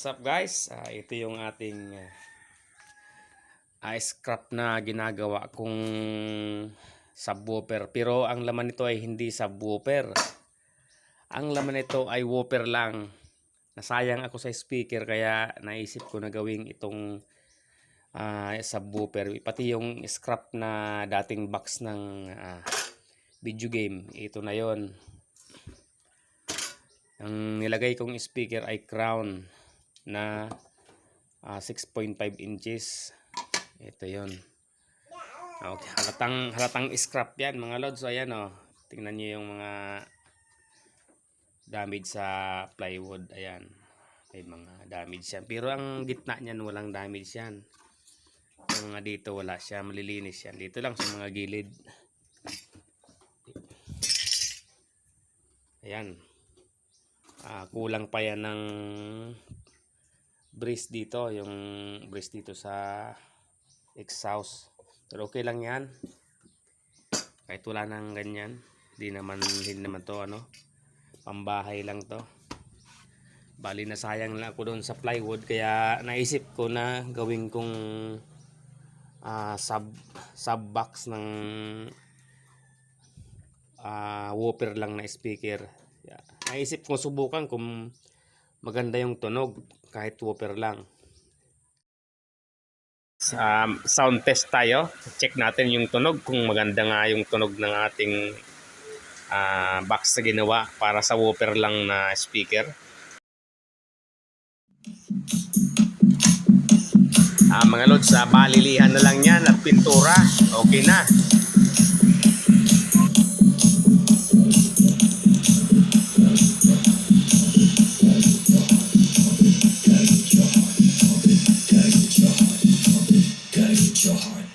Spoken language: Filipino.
What's up guys? Ito yung ating scrap na ginagawa kong subwoofer. Pero ang laman nito ay hindi subwoofer. Ang laman nito ay woofer lang. Nasayang ako sa speaker kaya naisip ko na gawing itong subwoofer. Pati yung scrap na dating box ng video game. Ito na yon. Ang nilagay kong speaker ay crown na 6.5 inches. Ito yon. Okay, halatang scrap yan mga lods. So ayan o, tingnan nyo yung mga damage sa plywood. Ayan, may mga damage yan, pero ang gitna nyan walang damage yan. Yung mga dito wala siya, malilinis yan. Dito lang sa mga gilid. Ayan, kulang pa yan ng brace dito, yung brace dito sa exhaust, pero okay lang yan kahit wala nang ganyan. Hindi naman to pambahay lang to. Bali na sayang lang ako doon sa plywood, kaya naisip ko na gawin kong sub box ng woofer lang na speaker. Naisip ko subukan kung maganda yung tunog kahit woofer lang. Sound test tayo. Check natin yung tunog, kung maganda nga yung tunog ng ating box na ginawa para sa woofer lang na speaker. Mga lods, balilihan na lang yan at pintura, okay na. Your heart.